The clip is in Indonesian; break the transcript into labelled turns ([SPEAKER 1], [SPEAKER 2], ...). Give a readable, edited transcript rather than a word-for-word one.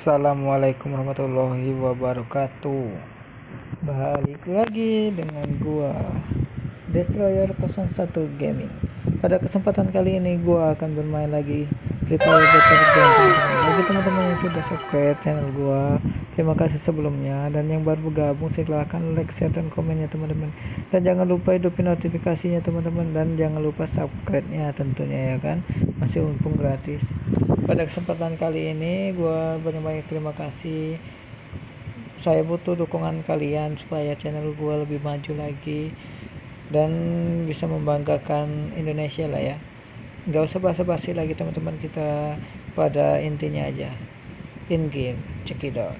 [SPEAKER 1] Assalamualaikum warahmatullahi wabarakatuh. Balik lagi dengan gua Destroyer 01 Gaming. Pada kesempatan kali ini gua akan bermain lagi Free Fire Battle Ground. Bagi teman-teman yang sudah subscribe channel gua, terima kasih sebelumnya, dan yang baru bergabung silahkan like, share, dan komennya teman-teman. Dan jangan lupa hidupin notifikasinya teman-teman, dan jangan lupa subscribe-nya tentunya ya kan, masih mumpung gratis. Pada kesempatan kali ini gua banyak-banyak terima kasih. Saya butuh dukungan kalian supaya channel gua lebih maju lagi dan bisa membanggakan Indonesia lah ya. Nggak usah basa-basi lagi teman-teman, kita pada intinya aja. In game, check it out.